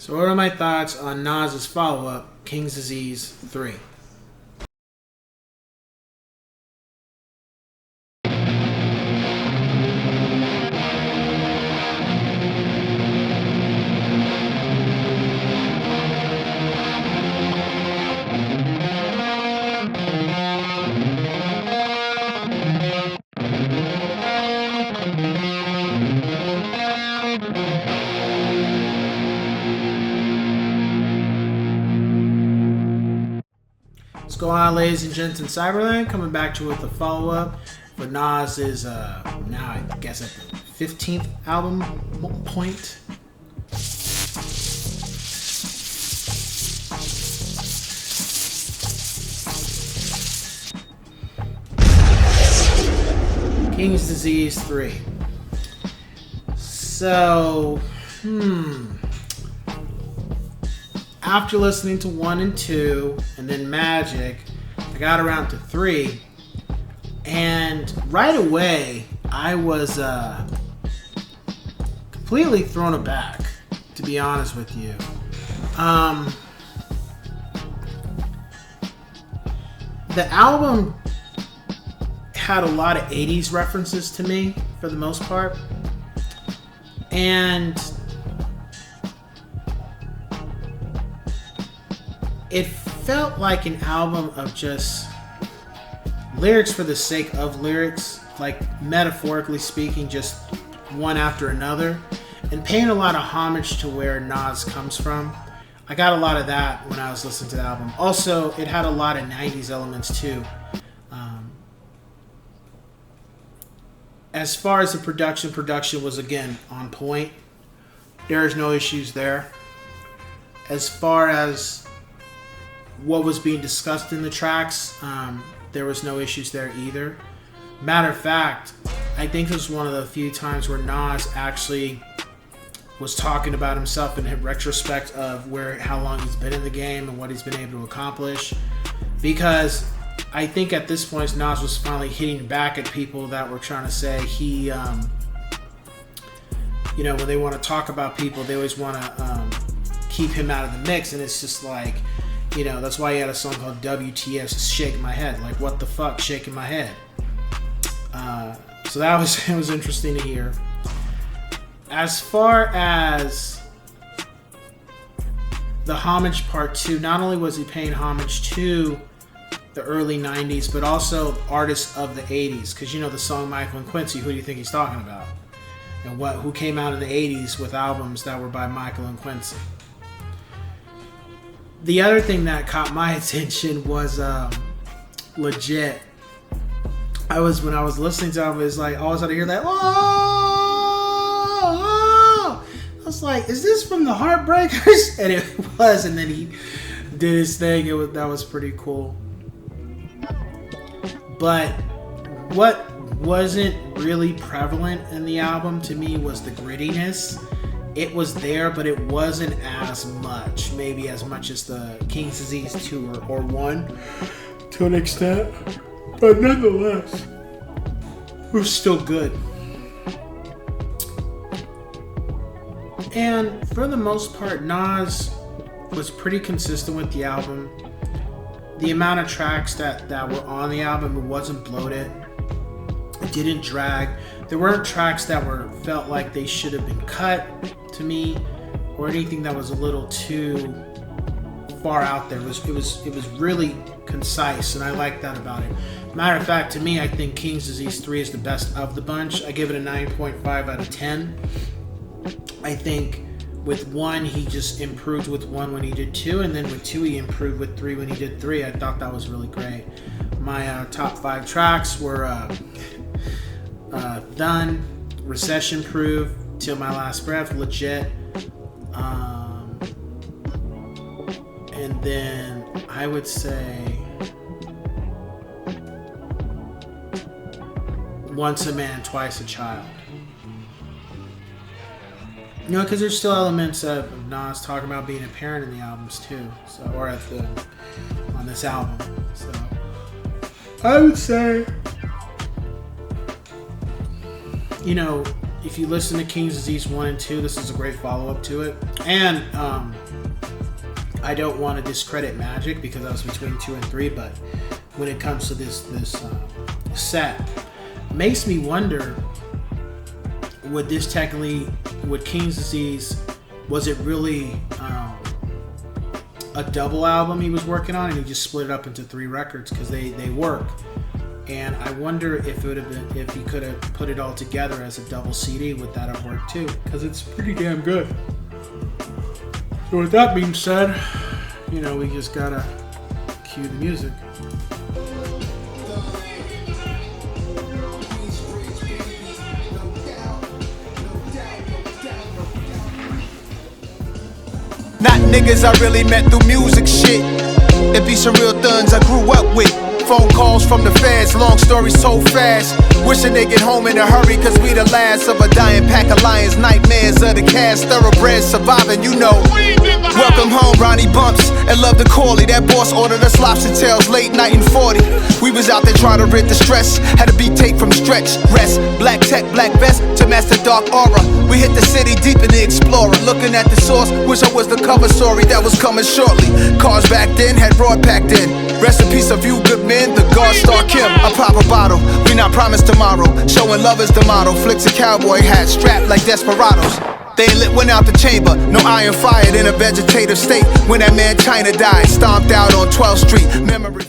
So what are my thoughts on Nas's follow-up, King's Disease 3? What's going on, ladies and gents in Cyberland? Coming back to you with a follow-up for Nas' now I guess at the 15th album point. King's Disease 3. So, after listening to 1 and 2, and then Magic, I got around to 3, and right away, I was completely thrown aback, to be honest with you. The album had a lot of 80s references to me, for the most part, and it felt like an album of just lyrics for the sake of lyrics, like metaphorically speaking, just one after another, and paying a lot of homage to where Nas comes from. I got a lot of that when I was listening to the album. Also, it had a lot of 90s elements too. As far as the production was again on point. There's no issues there. As far as what was being discussed in the tracks, there was no issues there either. Matter of fact, I think this was one of the few times where Nas actually was talking about himself in retrospect of how long he's been in the game and what he's been able to accomplish. Because I think at this point Nas was finally hitting back at people that were trying to say he, when they want to talk about people, they always want to keep him out of the mix, and it's just like, that's why he had a song called WTF, Shaking My Head. Like, what the fuck, shaking my head? So it was interesting to hear. As far as the homage part 2, not only was he paying homage to the early 90s, but also artists of the 80s. Because, the song Michael and Quincy, who do you think he's talking about? And who came out in the 80s with albums that were by Michael and Quincy? The other thing that caught my attention was Legit. When I was listening to it, it was like, all of a sudden I hear that, oh! I was like, is this from the Heartbreakers? And it was, and then he did his thing. That was pretty cool. But what wasn't really prevalent in the album to me was the grittiness. It was there, but it wasn't as much. Maybe as much as the King's Disease 2 or 1 to an extent. But nonetheless, it was still good. And for the most part, Nas was pretty consistent with the album. The amount of tracks that were on the album, it wasn't bloated. It didn't drag. There weren't tracks that felt like they should have been cut to me, or anything that was a little too far out there. It was really concise, and I like that about it. Matter of fact, to me, I think King's Disease 3 is the best of the bunch. I give it a 9.5 out of 10. I think with 1, he just improved with 1 when he did 2, and then with 2, he improved with 3 when he did 3. I thought that was really great. My top 5 tracks were Thun, Recession Proof, Till My Last Breath, Legit, and then I would say Once a Man, Twice a Child. Because there's still elements of Nas talking about being a parent in the albums too, or on this album. So I would say, if you listen to King's Disease 1 and 2, this is a great follow-up to it. And I don't want to discredit Magic because I was between 2 and 3, but when it comes to this set, it makes me wonder, would King's Disease, was it really a double album he was working on, and he just split it up into 3 records because they work? And I wonder if it would have been, if he could have put it all together as a double CD, would that have worked too? Because it's pretty damn good. So with that being said, you know, we just gotta cue the music. Not niggas I really met through music shit. It be some real thuns I grew up with. Phone calls from the feds, long stories told fast. Wishing they get home in a hurry, cause we the last of a dying pack of lions. Nightmares of the cast, thoroughbreds surviving, you know. Welcome home, Ronnie Bumps, and love the Corley. That boss ordered us lobster tails late night in 40. We was out there trying to rid the stress. Had a beat take from stretch, rest. Black tech, black vest to master dark aura. We hit the city deep in the Explorer. Looking at the source, wish I was the cover story that was coming shortly. Cars back then had broad packed in. Rest in peace of you good men, the God Star Kim. I pop a bottle, we not promised tomorrow. Showing love is the motto. Flicks a cowboy hat, strapped like desperados. They ain't lit one out the chamber, no iron fired in a vegetative state. When that man China died, stomped out on 12th Street. Memory